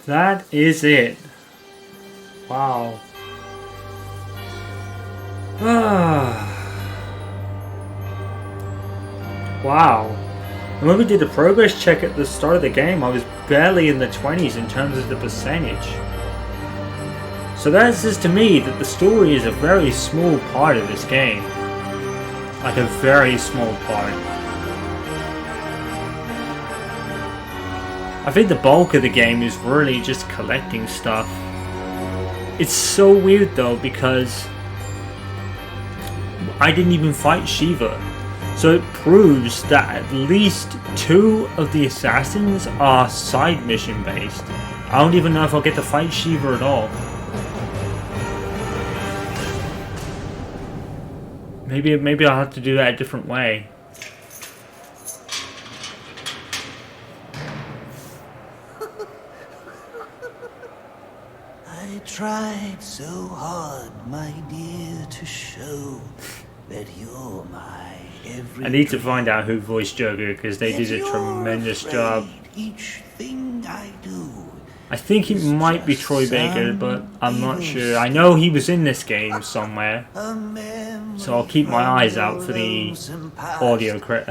That is it. Wow. Wow. And when we did the progress check at the start of the game, I was barely in the 20s in terms of the percentage. So that says to me that the story is a very small part of this game. Like a very small part. I think the bulk of the game is really just collecting stuff. It's so weird though because I didn't even fight Shiva. So it proves that at least 2 of the assassins are side mission based. I don't even know if I'll get to fight Shiva at all. Maybe I'll have to do that a different way. I tried so hard, my dear, to show that you're my every I need to find out who voiced Joker because they did a tremendous job. Each thing I do. I think it might be Troy Baker, but I'm not sure. I know he was in this game somewhere, so I'll keep my eyes out for the audio VA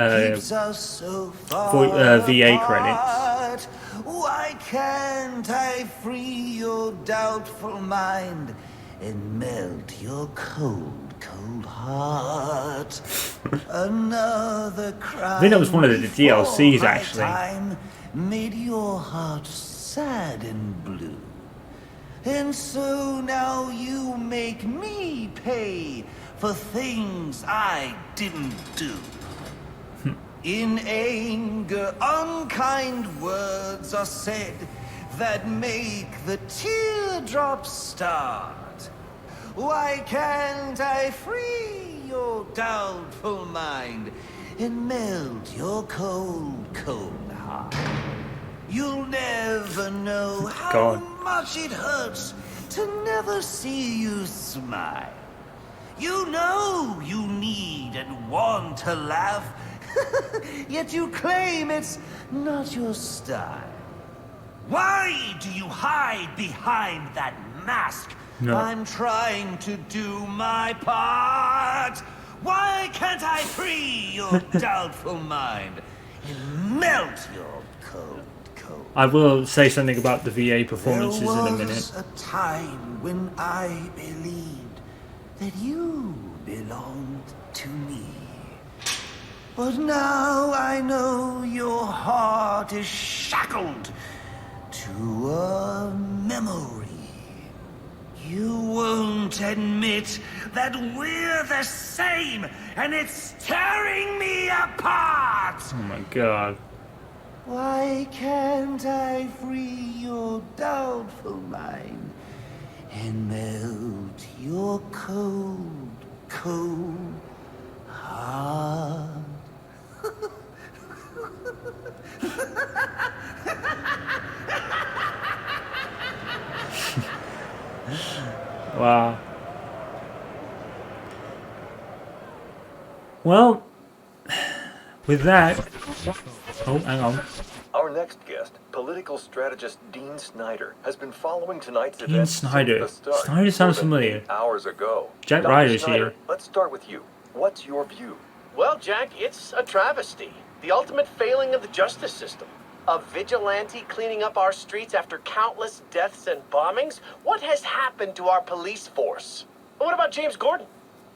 credits. Why can't I free your doubtful mind and melt your cold, cold heart? Another crime. I think that was one of the DLCs actually. Made your heart sad and blue. And so now you make me pay for things I didn't do. In anger, unkind words are said that make the teardrops start. Why can't I free your doubtful mind and melt your cold, cold heart? You'll never know how much it hurts to never see you smile. You know you need and want to laugh, yet you claim it's not your style. Why do you hide behind that mask? No. I'm trying to do my part. Why can't I free your doubtful mind and melt your cold? I will say something about the VA performances in a minute. There was a time when I believed that you belonged to me. But now I know your heart is shackled to a memory. You won't admit that we're the same, and it's tearing me apart! Oh my god. Why can't I free your doubtful mind and melt your cold, cold heart? Wow. Well, with that... Oh, hang on. Our next guest, political strategist Dean Snyder, has been following tonight's Dean event Snyder. since the start. Snyder sounds more than familiar. 8 hours ago. Jack Dr. Ryder's Snyder, here. let's start with you. What's your view? Well, Jack, it's a travesty. The ultimate failing of the justice system. A vigilante cleaning up our streets after countless deaths and bombings? What has happened to our police force? And what about James Gordon?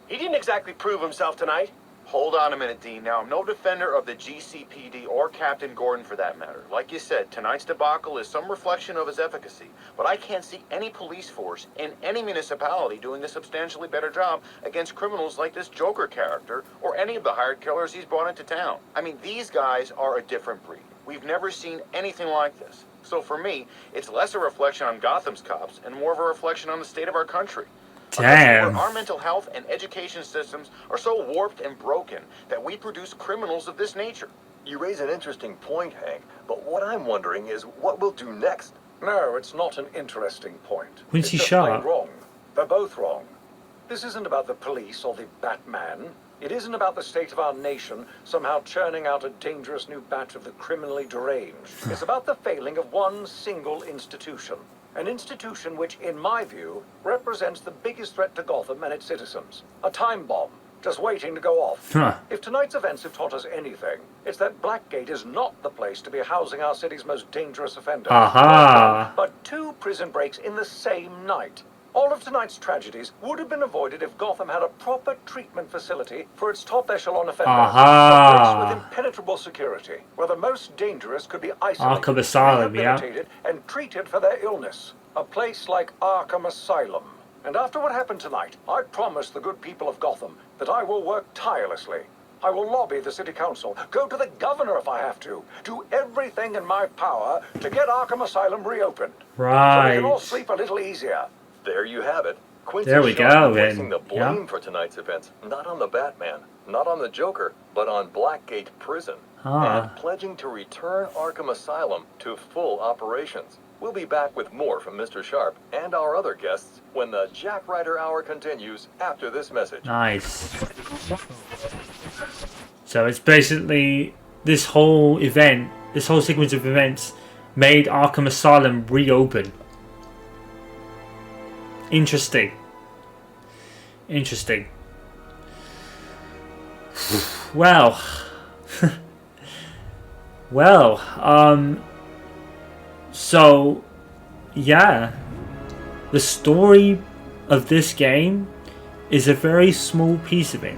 He didn't exactly prove himself tonight. Hold on a minute, Dean. Now, I'm no defender of the GCPD or Captain Gordon for that matter. Like you said, tonight's debacle is some reflection of his efficacy. But I can't see any police force in any municipality doing a substantially better job against criminals like this Joker character or any of the hired killers he's brought into town. I mean, these guys are a different breed. We've never seen anything like this. So for me, it's less a reflection on Gotham's cops and more of a reflection on the state of our country. Damn. Our mental health and education systems are so warped and broken that we produce criminals of this nature. You raise an interesting point, Hank, but what I'm wondering is what we'll do next. No, it's not an interesting point. When's It's he just shot? plain wrong. They're both wrong. This isn't about the police or the Batman. It isn't about the state of our nation somehow churning out a dangerous new batch of the criminally deranged. It's about the failing of one single institution. An institution which, in my view, represents the biggest threat to Gotham and its citizens. A time bomb, just waiting to go off. Huh. If tonight's events have taught us anything, it's that Blackgate is not the place to be housing our city's most dangerous offenders. Aha. But 2 prison breaks in the same night. All of tonight's tragedies would have been avoided if Gotham had a proper treatment facility for its top echelon offenders. Aha. A place with impenetrable security, where the most dangerous could be isolated, Arkham Asylum, yeah. rehabilitated, and treated for their illness. A place like Arkham Asylum. And after what happened tonight, I promise the good people of Gotham that I will work tirelessly. I will lobby the city council, go to the governor if I have to, do everything in my power to get Arkham Asylum reopened. So we can all Right. sleep a little easier. There you have it. Quincy There we Sharp go, placing then. the blame Yeah. for tonight's events not on the Batman, not on the Joker, but on Blackgate Prison, Ah. and pledging to return Arkham Asylum to full operations. We'll be back with more from Mr. Sharp and our other guests when the Jack Ryder Hour continues after this message. Nice. So it's basically this whole event, this whole sequence of events made Arkham Asylum reopen. Interesting. Interesting. Well. Well, so, yeah. The story of this game is a very small piece of it.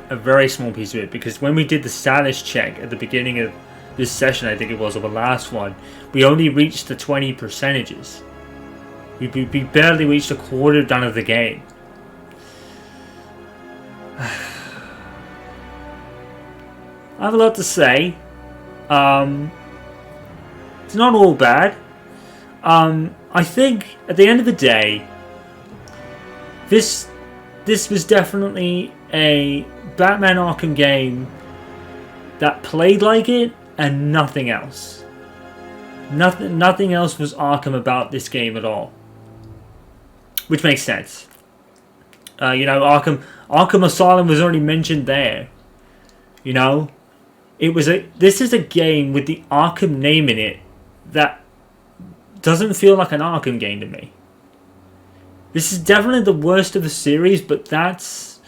A very small piece of it, because when we did the status check at the beginning of this session, I think it was, or the last one, we only reached the 20 percentages. We barely reached a quarter done of the game. I have a lot to say. It's not all bad. I think at the end of the day, this was definitely a Batman Arkham game that played like it and nothing else. Nothing else was Arkham about this game at all. Which makes sense. You know, Arkham Asylum was already mentioned there. You know, this is a game with the Arkham name in it that doesn't feel like an Arkham game to me. This is definitely the worst of the series, but that's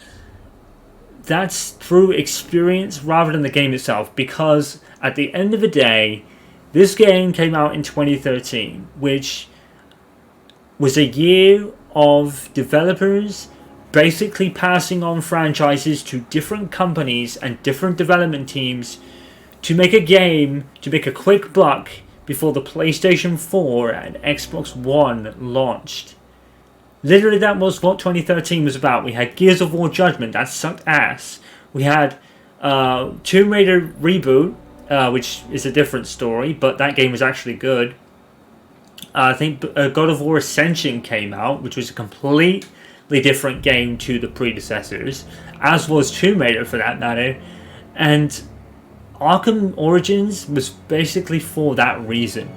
through experience rather than the game itself, because at the end of the day, this game came out in 2013, which was a year of developers basically passing on franchises to different companies and different development teams to make a game, to make a quick buck before the PlayStation 4 and Xbox One launched. Literally, that was what 2013 was about. We had Gears of War Judgment, that sucked ass. We had Tomb Raider Reboot, which is a different story, but that game was actually good. I think God of War Ascension came out, which was a completely different game to the predecessors, as was Tomb Raider for that matter. And Arkham Origins was basically for that reason.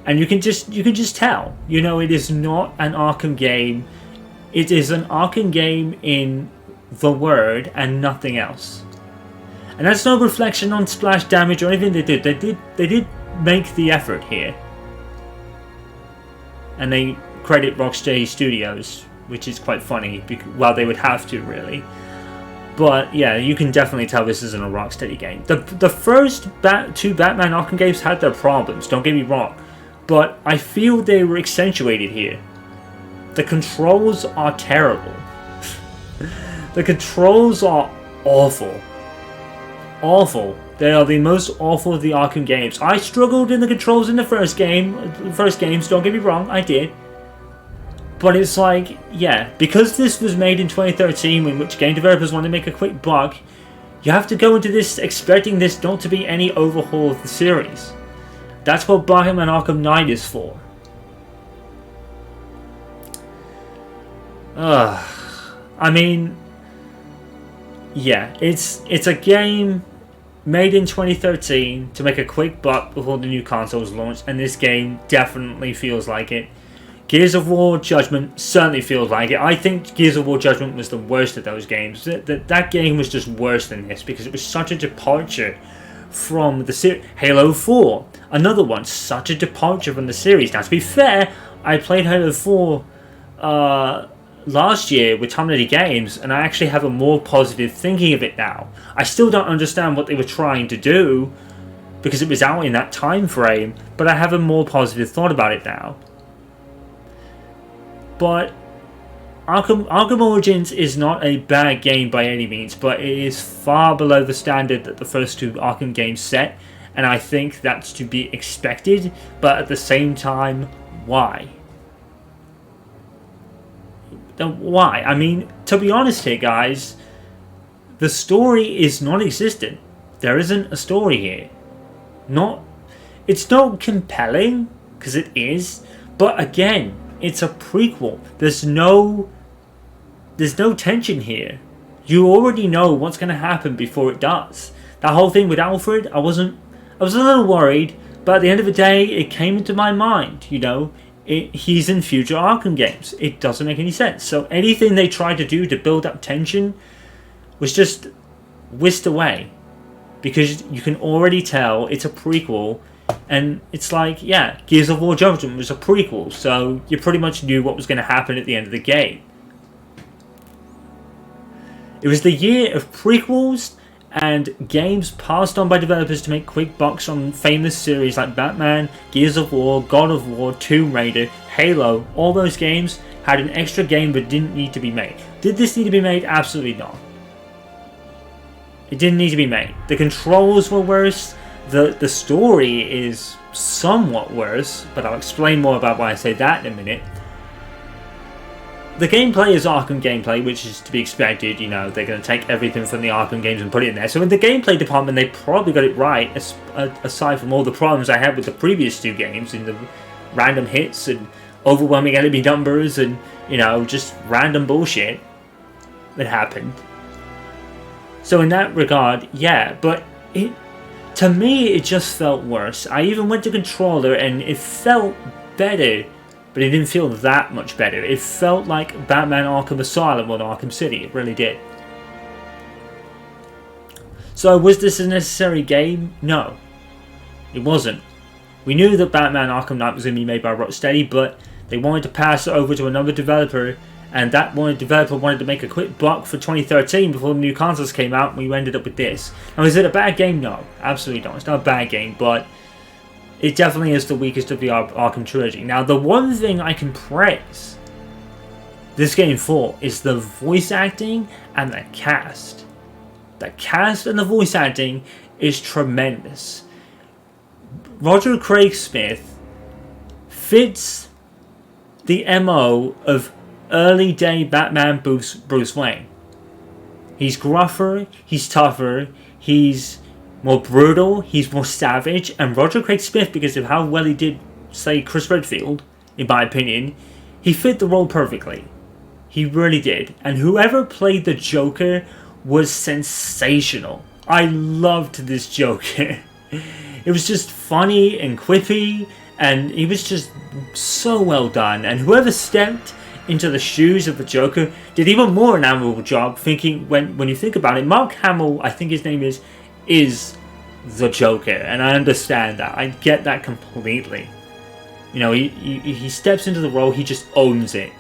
And you can just tell, you know, it is not an Arkham game. It is an Arkham game in the word and nothing else. And that's no reflection on splash damage or anything they did. They did make the effort here. And they credit Rocksteady Studios, which is quite funny. Well, they would have to, really. But yeah, you can definitely tell this isn't a Rocksteady game. The first two Batman Arkham games had their problems, don't get me wrong. But I feel they were accentuated here. The controls are terrible. The controls are awful. Awful. They are the most awful of the Arkham games. I struggled in the controls in the first games, don't get me wrong, I did. But it's like, yeah, because this was made in 2013, in which game developers want to make a quick buck, you have to go into this expecting this not to be any overhaul of the series. That's what Batman Arkham Knight is for. I mean, yeah, it's a game made in 2013 to make a quick buck before the new console was launched, and this game definitely feels like it. Gears of War Judgment certainly feels like it. I think Gears of War Judgment was the worst of those games. That game was just worse than this because it was such a departure from the series. Halo 4, another one, such a departure from the series. Now, to be fair, I played Halo 4 last year with Terminated Games, and I actually have a more positive thinking of it now. I still don't understand what they were trying to do because it was out in that time frame, but I have a more positive thought about it now. But Arkham Origins is not a bad game by any means, but it is far below the standard that the first two Arkham games set, and I think that's to be expected, but at the same time, why? Why? I mean, to be honest here, guys, the story is non-existent. There isn't a story here. It's not compelling, because it is, but again, it's a prequel. There's no tension here. You already know what's going to happen before it does. That whole thing with Alfred, I was a little worried, but at the end of the day, it came into my mind, you know. He's in future Arkham games. It doesn't make any sense. So anything they tried to do to build up tension was just whisked away. Because you can already tell it's a prequel. And it's like, yeah, Gears of War Judgment was a prequel. So you pretty much knew what was going to happen at the end of the game. It was the year of prequels and games passed on by developers to make quick bucks on famous series like Batman, Gears of War, God of War, Tomb Raider, Halo. All those games had an extra game but didn't need to be made. Did this need to be made? Absolutely not. It didn't need to be made. The controls were worse. The story is somewhat worse, but I'll explain more about why I say that in a minute. The gameplay is Arkham gameplay, which is to be expected. You know, they're going to take everything from the Arkham games and put it in there. So in the gameplay department, they probably got it right, aside from all the problems I had with the previous two games, in the random hits and overwhelming enemy numbers and, you know, just random bullshit that happened. So in that regard, yeah, but to me, it just felt worse. I even went to controller and it felt better, but it didn't feel that much better. It felt like Batman Arkham Asylum on Arkham City. It really did. So was this a necessary game? No. It wasn't. We knew that Batman Arkham Knight was going to be made by Rocksteady, but they wanted to pass it over to another developer, and that developer wanted to make a quick buck for 2013 before the new consoles came out, and we ended up with this. Now, is it a bad game? No. Absolutely not. It's not a bad game, but it definitely is the weakest of the Arkham trilogy. Now, the one thing I can praise this game for is the voice acting and the cast. The cast and the voice acting is tremendous. Roger Craig Smith fits the MO of early day Batman Bruce Wayne. He's gruffer, he's tougher, he's more brutal, he's more savage, and Roger Craig Smith, because of how well he did, say, Chris Redfield, in my opinion, he fit the role perfectly. He really did. And whoever played the Joker was sensational. I loved this Joker. It was just funny and quippy, and he was just so well done. And whoever stepped into the shoes of the Joker did even more an admirable job. Thinking when you think about it, Mark Hamill, I think his name is the Joker, and I understand that. I get that completely. You know, he steps into the role, he just owns it.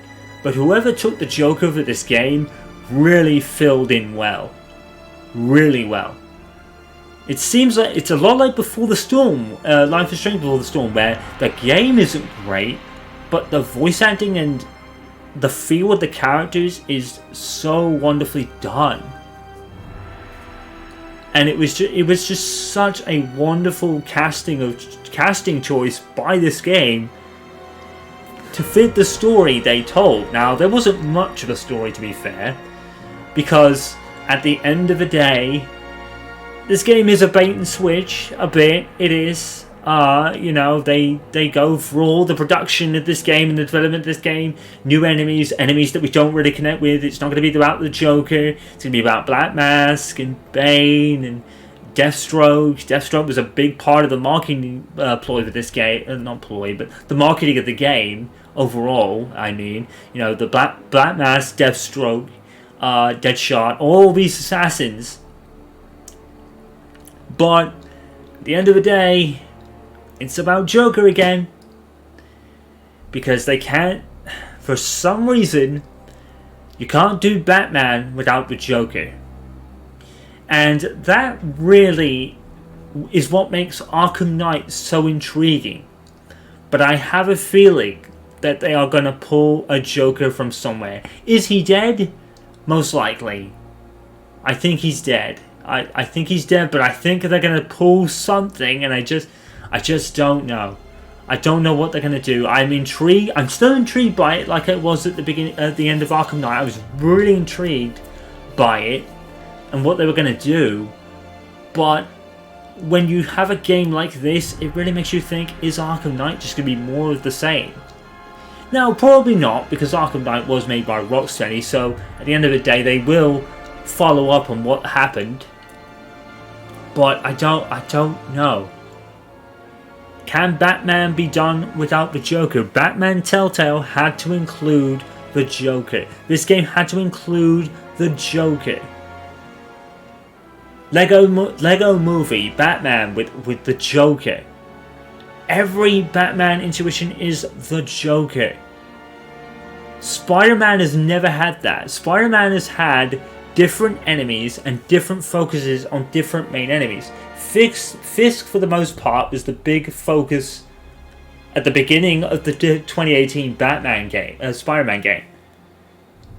But whoever took the Joker for this game really filled in well. Really well. It seems like it's a lot like Before the Storm, Life is Strange Before the Storm, where the game isn't great, but the voice acting and the feel of the characters is so wonderfully done. And it was just such a wonderful casting choice by this game to fit the story they told. Now, there wasn't much of a story, to be fair, because at the end of the day, this game is a bait and switch a bit. It is. You know, they go through all the production of this game and the development of this game. New enemies that we don't really connect with. It's not going to be about the Joker. It's going to be about Black Mask and Bane and Deathstroke. Deathstroke was a big part of the marketing ploy for this game. Not ploy, but the marketing of the game overall. I mean, you know, the Black Mask, Deathstroke, Deadshot, all these assassins. But at the end of the day, it's about Joker again. Because they can't, for some reason, you can't do Batman without the Joker. And that really is what makes Arkham Knight so intriguing. But I have a feeling that they are going to pull a Joker from somewhere. Is he dead? Most likely. I think he's dead. I think he's dead, but I think they're going to pull something, and I just don't know. I don't know what they're going to do. I'm intrigued. I'm still intrigued by it like I was at the end of Arkham Knight. I was really intrigued by it and what they were going to do. But when you have a game like this, it really makes you think, is Arkham Knight just going to be more of the same? Now, probably not, because Arkham Knight was made by Rocksteady, so at the end of the day, they will follow up on what happened. But I don't know. Can Batman be done without the Joker? Batman Telltale had to include the Joker. This game had to include the Joker. Lego movie, Batman with the Joker. Every Batman intuition is the Joker. Spider-Man has never had that. Spider-Man has had different enemies and different focuses on different main enemies. Fisk, for the most part, was the big focus at the beginning of the 2018 Batman game, Spider-Man game,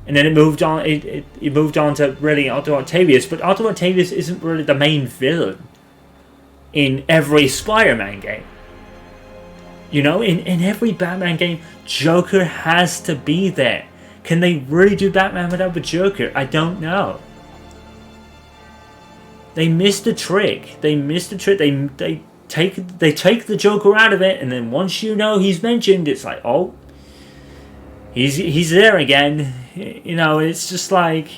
and then it moved on. It moved on to really Otto Octavius, but Otto Octavius isn't really the main villain in every Spider-Man game. You know, in every Batman game, Joker has to be there. Can they really do Batman without the Joker? I don't know. They missed the trick. They missed the trick. They take the Joker out of it, and then once you know he's mentioned, it's like, oh, he's there again. You know, it's just like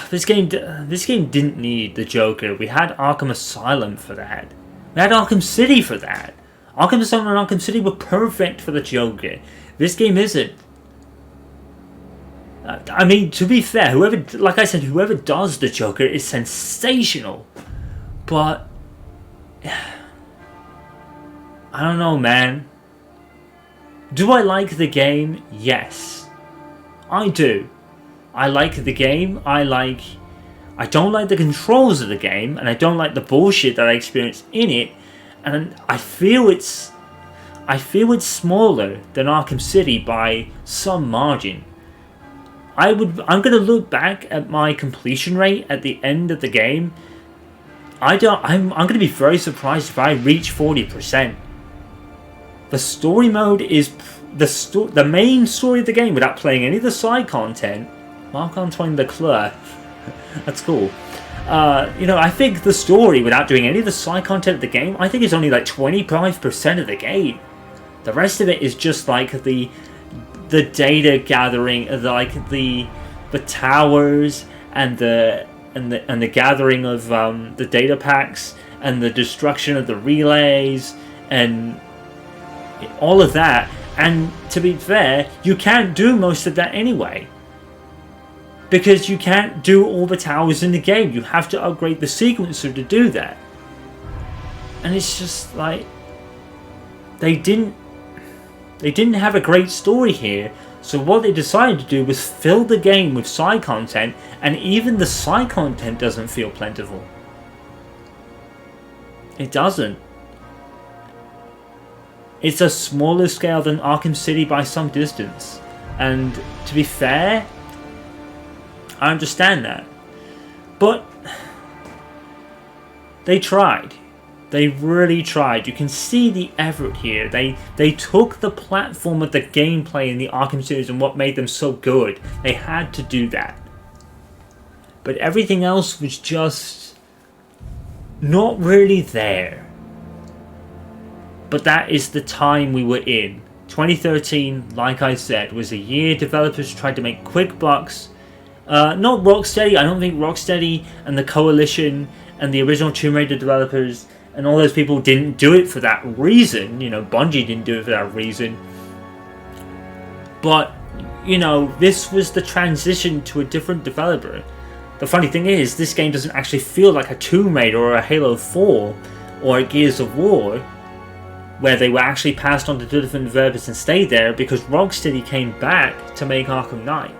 this game didn't need the Joker. We had Arkham Asylum for that. We had Arkham City for that. Arkham Asylum and Arkham City were perfect for the Joker. This game isn't. I mean, to be fair, whoever does the Joker is sensational. But I don't know, man. Do I like the game? Yes. I do. I like the game. I don't like the controls of the game, and I don't like the bullshit that I experience in it. And I feel it's smaller than Arkham City by some margin. I'm gonna look back at my completion rate at the end of the game. I'm gonna be very surprised if I reach 40%. The story mode is the main story of the game without playing any of the side content. Marc-Antoine Leclerc. That's cool. You know, I think the story, without doing any of the side content of the game, I think it's only like 25% of the game. The rest of it is just like the data gathering, like the towers and the gathering of the data packs and the destruction of the relays and all of that. And to be fair, you can't do most of that anyway, because you can't do all the towers in the game. You have to upgrade the sequencer to do that. And it's just like they didn't have a great story here, so what they decided to do was fill the game with side content, and even the side content doesn't feel plentiful. It doesn't. It's a smaller scale than Arkham City by some distance, and to be fair, I understand that. But they tried. They really tried. You can see the effort here. They took the platform of the gameplay in the Arkham series and what made them so good. They had to do that. But everything else was just not really there. But that is the time we were in. 2013, like I said, was a year developers tried to make quick bucks Not Rocksteady. I don't think Rocksteady and the Coalition and the original Tomb Raider developers and all those people didn't do it for that reason. You know, Bungie didn't do it for that reason. But, you know, this was the transition to a different developer. The funny thing is, this game doesn't actually feel like a Tomb Raider or a Halo 4 or a Gears of War, where they were actually passed on to different developers and stayed there because Rocksteady came back to make Arkham Knight.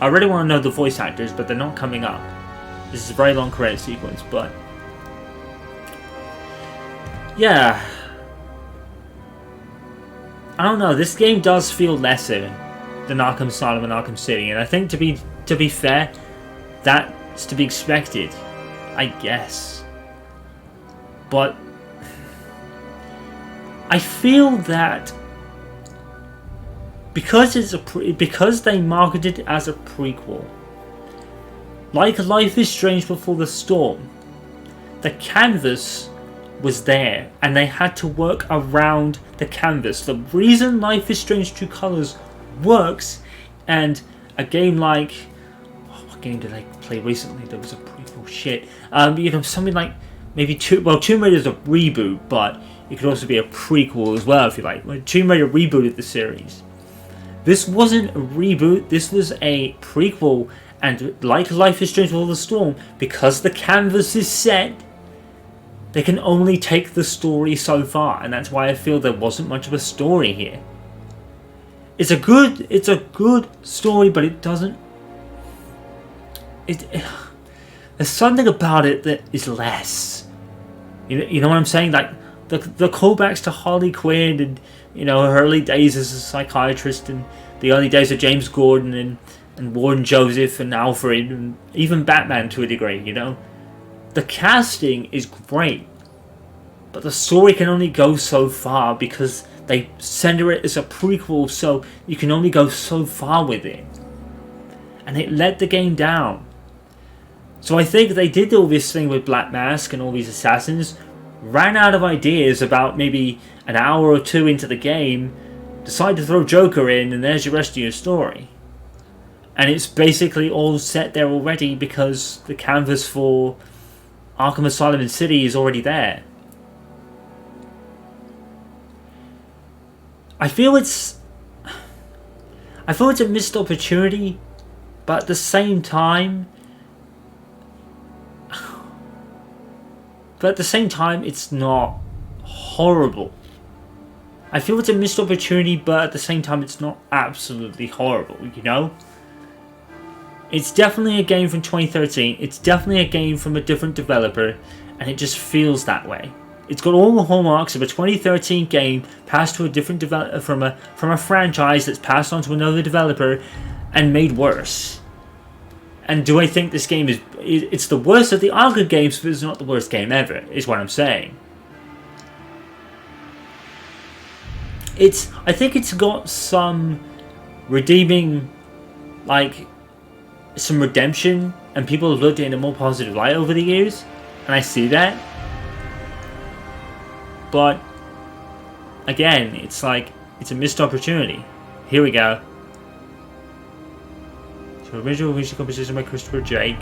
I really want to know the voice actors, but they're not coming up. This is a very long credit sequence, but yeah, I don't know. This game does feel lesser than Arkham Asylum and Arkham City, and I think to be fair, that's to be expected, I guess. But I feel that because because they marketed it as a prequel, like Life is Strange Before the Storm, the canvas was there and they had to work around the canvas. The reason Life is Strange True Colors works, and a game like, what game did I play recently that was a prequel? Shit, you know, something like maybe Tomb Raider is a reboot, but it could also be a prequel as well if you like. When Tomb Raider rebooted the series, this wasn't a reboot. This was a prequel, and like Life is Strange Before the Storm, because the canvas is set, they can only take the story so far, and that's why I feel there wasn't much of a story here. It's a good story, but it doesn't. There's something about it that is less. You know what I'm saying? Like the callbacks to Harley Quinn and, you know, her early days as a psychiatrist and the early days of James Gordon and Warren Joseph and Alfred and even Batman to a degree. You know, the casting is great, but the story can only go so far because they center it as a prequel, so you can only go so far with it. And it let the game down. So I think they did all this thing with Black Mask and all these assassins, ran out of ideas about maybe an hour or two into the game, decided to throw Joker in, and there's the rest of your story. And it's basically all set there already because the canvas for Arkham Asylum and City is already there. I feel it's a missed opportunity, but at the same time, it's not horrible. I feel it's a missed opportunity, but at the same time, it's not absolutely horrible, you know? It's definitely a game from 2013, it's definitely a game from a different developer, and it just feels that way. It's got all the hallmarks of a 2013 game passed to a different developer from a franchise that's passed on to another developer and made worse. And do I think this game it's the worst of the Arkham games, but it's not the worst game ever, is what I'm saying. I think it's got some redeeming, like, some redemption, and people have looked at it in a more positive light over the years, and I see that. But again, it's like, it's a missed opportunity. Here we go. So original music composition by Christopher Jake.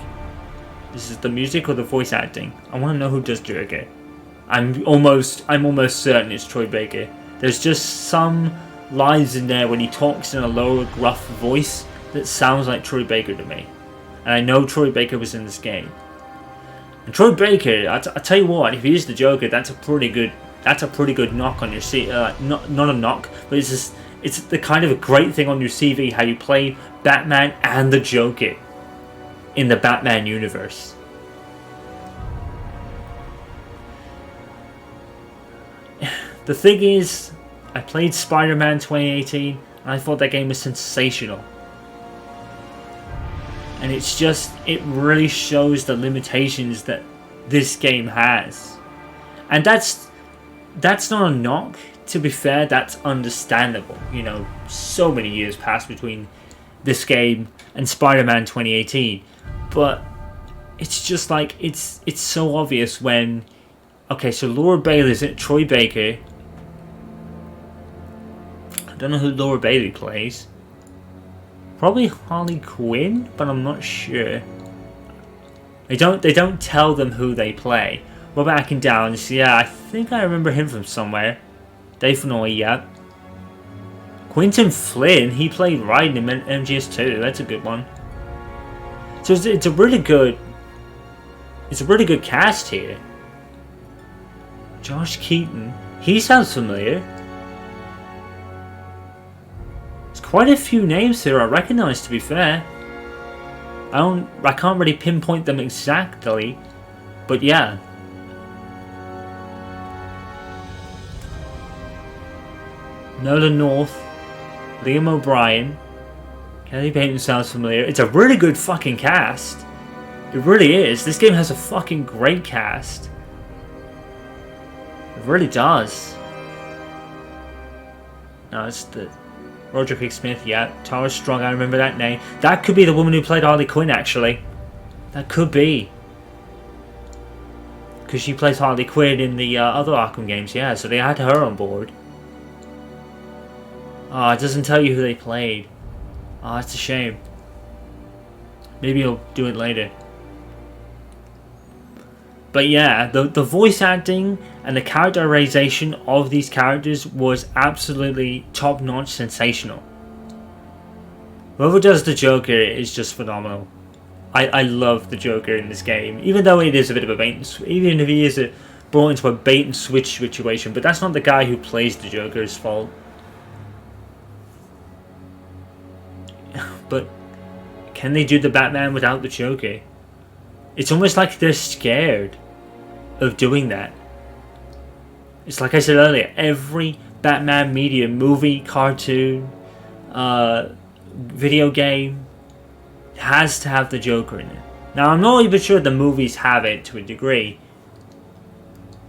This is the music or the voice acting? I want to know who does Joker. I'm almost certain it's Troy Baker. There's just some lines in there when he talks in a lower, gruff voice that sounds like Troy Baker to me. And I know Troy Baker was in this game. And Troy Baker, I tell you what, if he is the Joker, that's a pretty good knock on your CV. Not a knock, but it's the kind of a great thing on your CV, how you play Batman and the Joker in the Batman universe. The thing is, I played Spider-Man 2018 and I thought that game was sensational. And it really shows the limitations that this game has. And that's not a knock. To be fair, that's understandable. You know, so many years passed between this game and Spider-Man 2018. But it's just like, it's so obvious when... Okay, so Laura Bailey isn't Troy Baker. I don't know who Laura Bailey plays. Probably Harley Quinn, but I'm not sure. They don't tell them who they play. Robert Akin Downs, yeah, I think I remember him from somewhere. Definitely, yeah. Quentin Flynn, he played Raiden in MGS2. That's a good one. So it's a really good cast here. Josh Keaton, he sounds familiar. There's quite a few names here I recognise, to be fair. I can't really pinpoint them exactly, but yeah. Nolan North, Liam O'Brien, Kelly Payton sounds familiar. It's a really good fucking cast. It really is. This game has a fucking great cast. It really does. No, it's the Roger Craig Smith, yeah. Tara Strong, I remember that name. That could be the woman who played Harley Quinn, actually. That could be. Because she plays Harley Quinn in the other Arkham games, yeah. So they had her on board. Oh, it doesn't tell you who they played. Oh, it's a shame. Maybe I'll do it later. But yeah, the voice acting and the characterization of these characters was absolutely top-notch sensational. Whoever does the Joker is just phenomenal. I love the Joker in this game, even though it is a bit of a bait and switch, even if he is brought into a bait and switch situation, but that's not the guy who plays the Joker's fault. But can they do the Batman without the Joker? It's almost like they're scared of doing that. It's like I said earlier, every Batman media, movie, cartoon, video game has to have the Joker in it. Now, I'm not even sure the movies have it to a degree.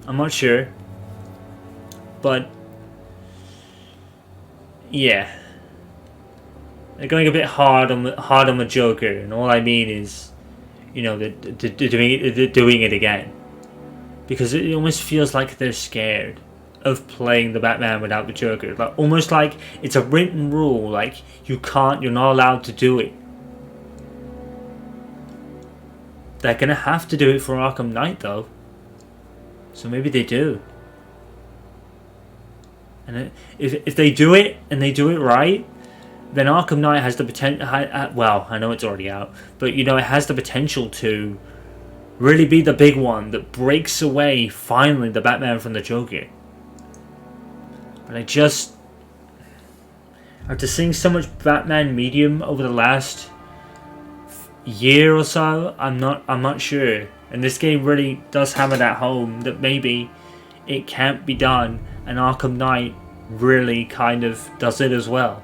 I'm not sure. But yeah, they're going a bit hard on the Joker, and all I mean is, you know, they're doing it again, because it almost feels like they're scared of playing the Batman without the Joker. Like, almost like it's a written rule, like you're not allowed to do it. They're gonna have to do it for Arkham Knight though, so maybe they do. And if they do it and they do it right, then Arkham Knight has the potential. Well, I know it's already out, but you know, it has the potential to really be the big one that breaks away finally the Batman from the Joker. But after seeing so much Batman medium over the last year or so, I'm not sure. And this game really does hammer that home that maybe it can't be done, and Arkham Knight really kind of does it as well.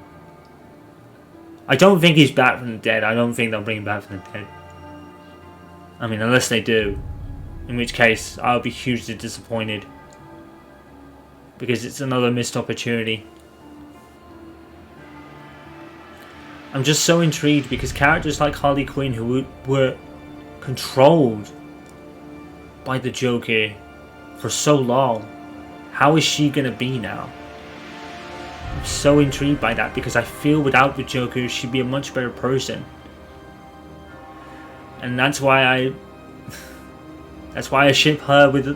I don't think he's back from the dead. I don't think they'll bring him back from the dead. I mean, unless they do, in which case I'll be hugely disappointed, because it's another missed opportunity. I'm just so intrigued because characters like Harley Quinn, who were controlled by the Joker for so long, how is she gonna be now? I'm so intrigued by that, because I feel without the Joker she'd be a much better person, and that's why I ship her with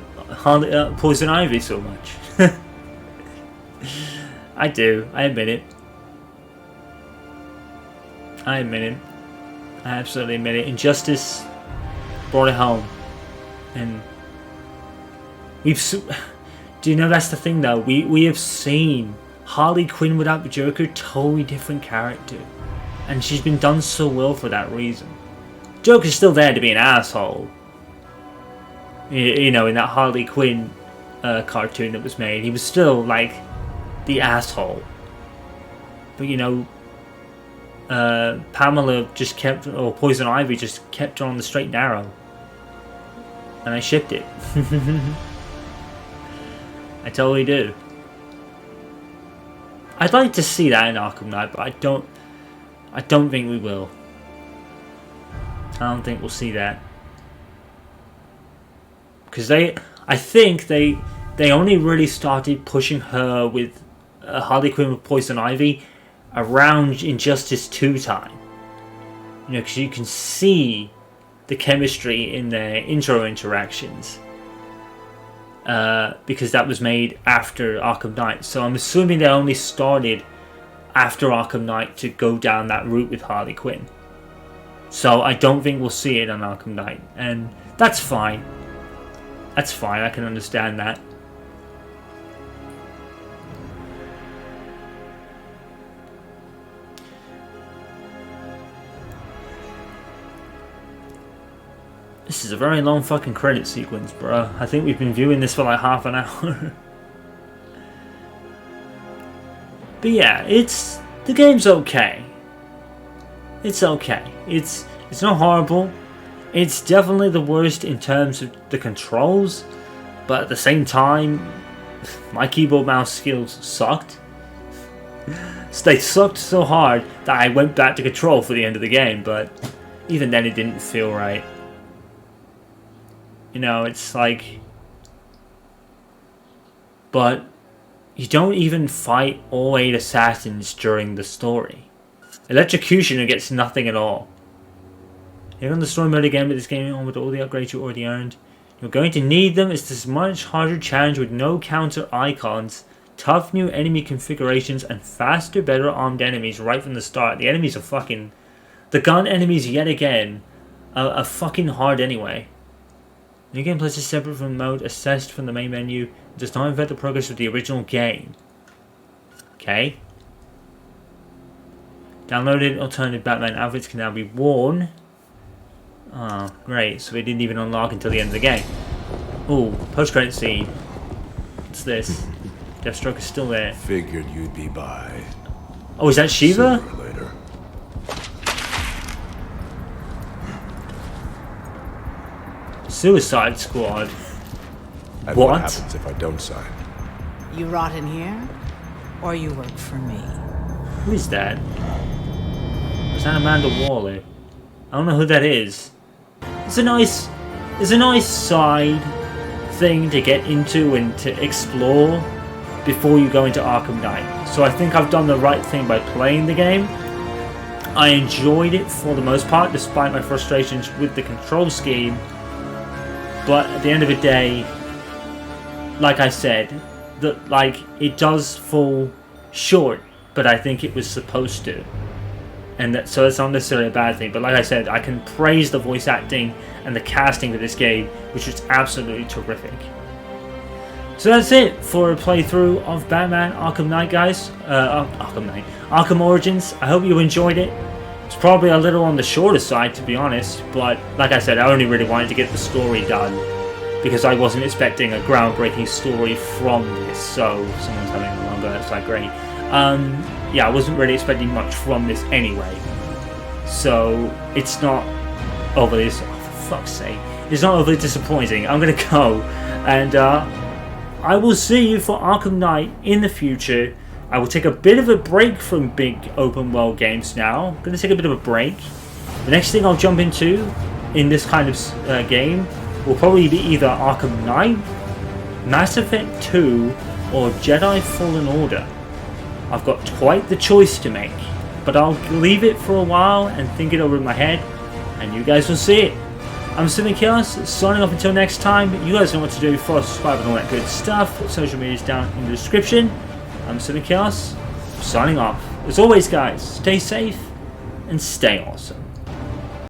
Poison Ivy so much. I do. I admit it. I absolutely admit it. Injustice brought it home, and do you know that's the thing though? We have seen Harley Quinn without the Joker, totally different character, and she's been done so well for that reason. Joker's still there to be an asshole. You know, in that Harley Quinn cartoon that was made, he was still like the asshole. But you know, Pamela just kept, or Poison Ivy just kept her on the straight and narrow, and I shipped it. I totally do. I'd like to see that in Arkham Knight, but I don't think we will. I don't think we'll see that, because I think they only really started pushing her with Harley Quinn with Poison Ivy around Injustice 2 time. You know, because you can see the chemistry in their intro interactions. Because that was made after Arkham Knight. So I'm assuming they only started after Arkham Knight to go down that route with Harley Quinn. So I don't think we'll see it on Arkham Knight. And that's fine. That's fine, I can understand that. This is a very long fucking credit sequence, bro. I think we've been viewing this for like half an hour. But yeah, the game's okay. It's okay. It's not horrible. It's definitely the worst in terms of the controls, but at the same time, my keyboard mouse skills sucked. They sucked so hard that I went back to control for the end of the game, but even then it didn't feel right. You know, it's like... But you don't even fight all 8 assassins during the story. Electrocutioner gets nothing at all. You're on the story mode again with this game on with all the upgrades you already earned. You're going to need them. It's this much harder challenge with no counter icons, tough new enemy configurations, and faster, better armed enemies right from the start. The enemies are fucking... The gun enemies, yet again, are fucking hard anyway. New game plays is separate from mode assessed from the main menu. It does not affect the progress of the original game. Okay. Downloaded alternative Batman outfits can now be worn. Oh, great. So they didn't even unlock until the end of the game. Ooh, post-credit scene. What's this? Deathstroke is still there. Figured you'd be by. Oh, is that Shiva? Sooner or later. Suicide Squad. And What? happens if I don't sign? You rot in here, or you work for me. Who is that? Is that Amanda Waller? I don't know who that is. It's a nice side thing to get into and to explore before you go into Arkham Knight. So I think I've done the right thing by playing the game. I enjoyed it for the most part, despite my frustrations with the control scheme. But at the end of the day, like I said, it does fall short, but I think it was supposed to. And so it's not necessarily a bad thing. But like I said, I can praise the voice acting and the casting for this game, which was absolutely terrific. So that's it for a playthrough of Batman Arkham Knight, guys. Arkham Origins. I hope you enjoyed it. It's probably a little on the shorter side, to be honest, but like I said, I only really wanted to get the story done because I wasn't expecting a groundbreaking story from this. So someone's having a longer, that's like great. Yeah, I wasn't really expecting much from this anyway, so it's not overly, for fuck's sake, it's not overly disappointing. I'm gonna go, and I will see you for Arkham Knight in the future. I will take a bit of a break from big open world games now. I'm going to take a bit of a break. The next thing I'll jump into in this kind of game will probably be either Arkham Knight, Mass Effect 2, or Jedi Fallen Order. I've got quite the choice to make, but I'll leave it for a while and think it over in my head, and you guys will see it. I'm Civic Chaos, signing off until next time. You guys know what to do, follow, subscribe, and all that good stuff. Social media is down in the description. I'm Civic Chaos, signing off. As always, guys, stay safe and stay awesome.